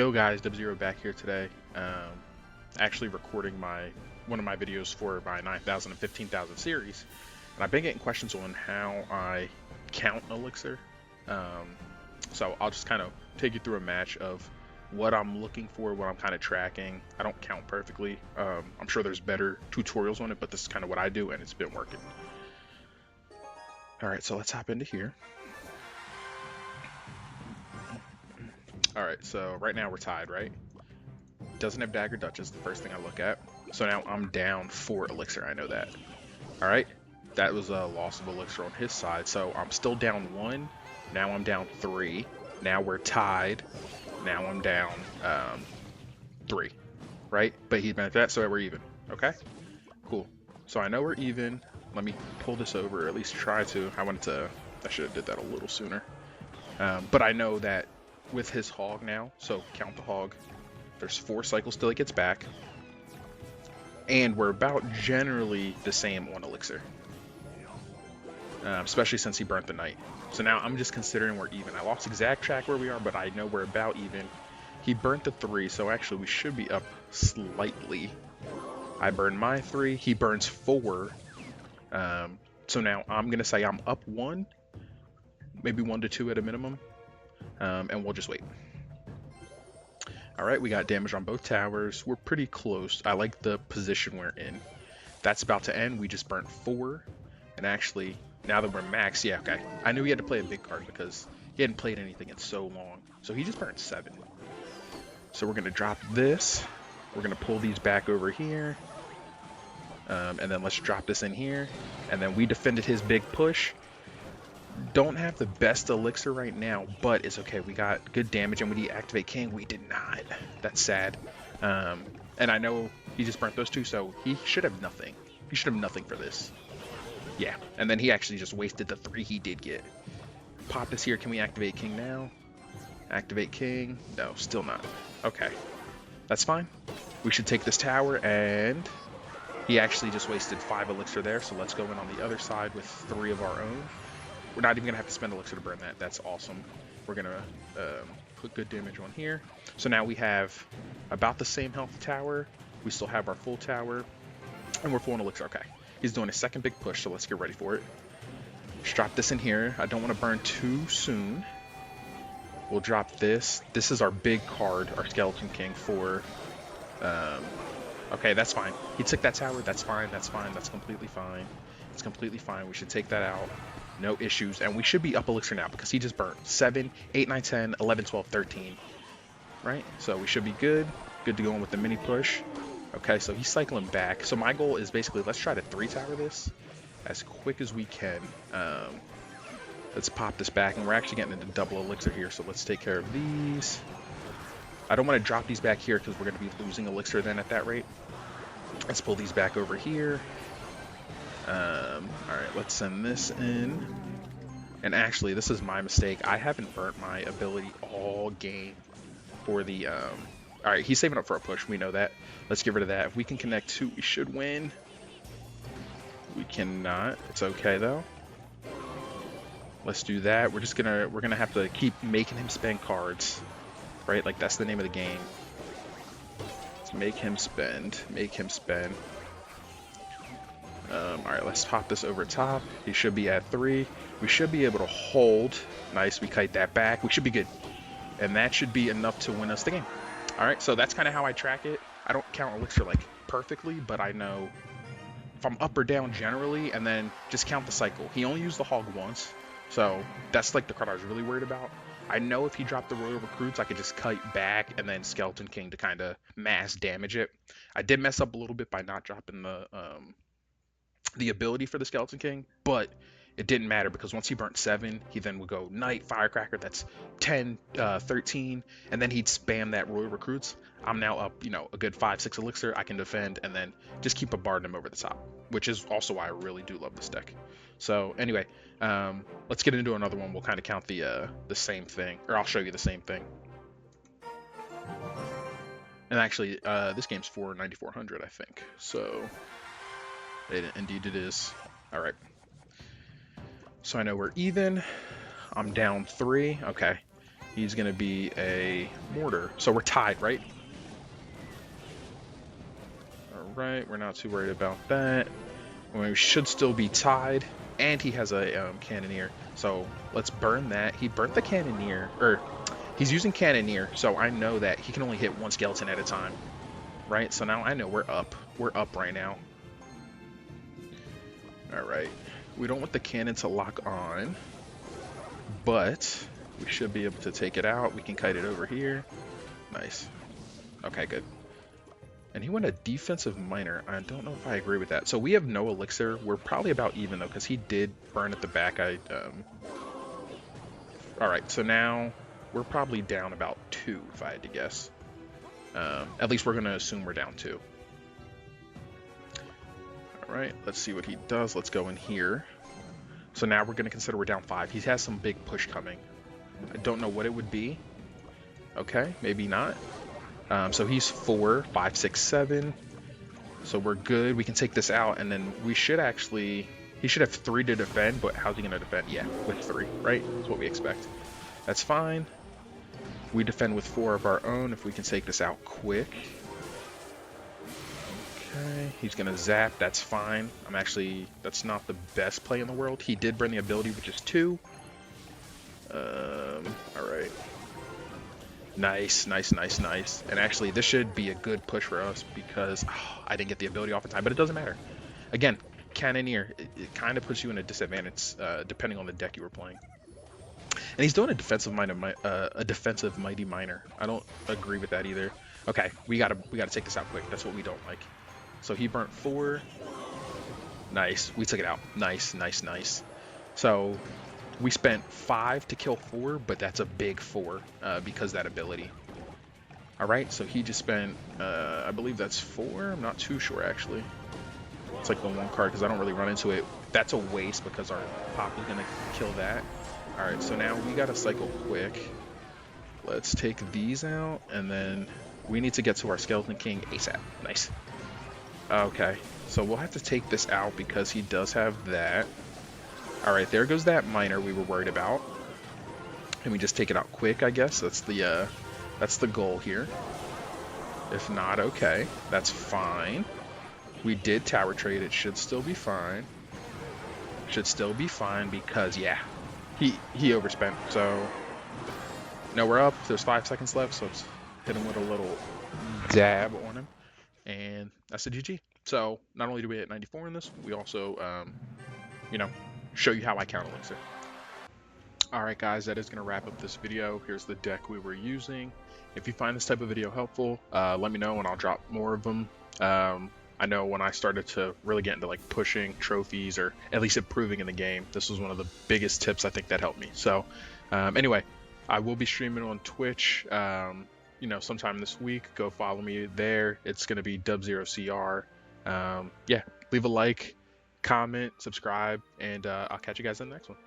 Yo guys, Dub0 back here today. Actually recording one of my videos for my 9,000 and 15,000 series, and I've been getting questions on how I count Elixir. So I'll just kind of take you through a match of what I'm looking for, what I'm kind of tracking. I don't count perfectly. I'm sure there's better tutorials on it, but this is kind of what I do, and it's been working. All right, so let's hop into here. All right, so right now we're tied, right? Doesn't have dagger Duchess, the first thing I look at. So now I'm down 4 elixir, I know that. All right, that was a loss of elixir on his side, so I'm still down 1. Now I'm down 3. Now we're tied. Now I'm down 3, right? But he meant that, so we're even. Okay, cool. So I know we're even. Let me pull this over, or at least try to. I should have did that a little sooner. But I know that with his hog now, so count the hog. There's 4 cycles till it gets back. And we're about generally the same on elixir. Especially since he burnt the knight. So now I'm just considering we're even. I lost exact track where we are, but I know we're about even. He burnt the 3, so actually we should be up slightly. I burned my 3, he burns 4. So now I'm going to say I'm up 1, maybe 1 to 2 at a minimum. And we'll just wait. Alright, we got damage on both towers. We're pretty close. I like the position we're in. That's about to end. We just burnt 4. And actually, now that we're max, yeah, okay. I knew he had to play a big card because he hadn't played anything in so long. So he just burnt 7. So we're going to drop this. We're going to pull these back over here. And then let's drop this in here. And then we defended his big push. Don't have the best elixir right now, but it's okay. We got good damage, and when he activate king, we did not. That's sad. And I know he just burnt those 2, so he should have nothing. He should have nothing for this. Yeah, and then he actually just wasted the 3 he did get. Pop this here. Can we activate king now? Activate king. No, still not. Okay, that's fine. We should take this tower, and he actually just wasted 5 elixir there, so let's go in on the other side with 3 of our own. We're not even going to have to spend elixir to burn that. That's awesome. We're going to put good damage on here. So now we have about the same health tower. We still have our full tower. And we're full on elixir. Okay. He's doing a second big push, so let's get ready for it. Just drop this in here. I don't want to burn too soon. We'll drop this. This is our big card, our Skeleton King for... okay, that's fine. He took that tower. That's fine. That's fine. That's completely fine. It's completely fine. We should take that out. No issues, and we should be up elixir now because he just burnt 7, 8, 9, 10, 11, 12, 13. Right? So we should be good. Good to go in with the mini push. Okay, so he's cycling back. So my goal is basically let's try to 3 tower this as quick as we can. Let's pop this back, and we're actually getting into double elixir here, so let's take care of these. I don't want to drop these back here because we're going to be losing elixir then at that rate. Let's pull these back over here. Alright, let's send this in. And actually, this is my mistake. I haven't burnt my ability all game for the, Alright, he's saving up for a push. We know that. Let's get rid of that. If we can connect 2, we should win. We cannot. It's okay, though. Let's do that. We're gonna have to keep making him spend cards. Right? Like, that's the name of the game. Let's make him spend. Make him spend. Alright, let's pop this over top. He should be at 3. We should be able to hold. Nice, we kite that back. We should be good. And that should be enough to win us the game. Alright, so that's kind of how I track it. I don't count elixir like perfectly, but I know if I'm up or down generally, and then just count the cycle. He only used the hog once, so that's like the card I was really worried about. I know if he dropped the Royal Recruits, I could just kite back and then Skeleton King to kind of mass damage it. I did mess up a little bit by not dropping the ability for the Skeleton King, but it didn't matter because once he burnt 7, he then would go Knight, Firecracker, that's 10, 13, and then he'd spam that Royal Recruits. I'm now up, a good 5, 6 elixir. I can defend and then just keep bombarding him over the top, which is also why I really do love this deck. So anyway, let's get into another one. We'll kind of count the same thing, or I'll show you the same thing. And actually, this game's for 9,400, I think. So indeed it is. All right. So I know we're even. I'm down 3. Okay. He's going to be a mortar. So we're tied, right? All right, we're not too worried about that. We should still be tied. And he has a cannoneer. So let's burn that. He burnt the cannoneer. Or he's using cannoneer. So I know that he can only hit one skeleton at a time. Right? So now I know we're up. We're up right now. All right. We don't want the cannon to lock on. But we should be able to take it out. We can kite it over here. Nice. Okay, good. And he went a defensive miner. I don't know if I agree with that. So we have no elixir. We're probably about even though, because he did burn at the back. All right, so now we're probably down about 2, if I had to guess. At least we're gonna assume we're down 2. All right, let's see what he does. Let's go in here. So now we're gonna consider we're down 5. He has some big push coming. I don't know what it would be. Okay, maybe not. So he's 4, 5, 6, 7. So we're good. We can take this out, and then we should actually... He should have 3 to defend, but how's he going to defend? Yeah, with 3, right? That's what we expect. That's fine. We defend with 4 of our own if we can take this out quick. Okay, he's going to zap. That's fine. That's not the best play in the world. He did burn the ability, which is 2. All right. Nice, nice, nice, nice. And actually, this should be a good push for us because I didn't get the ability off in time, but it doesn't matter. Again, Cannoneer, it kind of puts you in a disadvantage depending on the deck you were playing. And he's doing a defensive mighty miner. I don't agree with that either. Okay, we gotta take this out quick. That's what we don't like. So he burnt 4. Nice, we took it out. Nice, nice, nice. So we spent 5 to kill 4, but that's a big 4 because that ability. All right, so he just spent, I believe that's 4. I'm not too sure actually. It's like the one card because I don't really run into it. That's a waste because our pop is gonna kill that. All right, so now we gotta cycle quick. Let's take these out, and then we need to get to our Skeleton King ASAP. Nice. Okay, so we'll have to take this out because he does have that. All right, there goes that miner we were worried about. And we just take it out quick, I guess. That's the goal here. If not, okay, that's fine. We did tower trade. It should still be fine. Should still be fine because, yeah, he overspent. So, no, we're up. There's 5 seconds left, so let's hit him with a little dab on him. And that's the GG. So, not only do we hit 94 in this, we also, you know, show you how I count Elixir. Alright guys, that is going to wrap up this video. Here's the deck we were using. If you find this type of video helpful, let me know and I'll drop more of them. I know when I started to really get into like pushing trophies or at least improving in the game, this was one of the biggest tips I think that helped me. So anyway, I will be streaming on Twitch, you know, sometime this week. Go follow me there. It's going to be Dub0CR. Yeah, leave a like, comment, subscribe, and I'll catch you guys in the next one.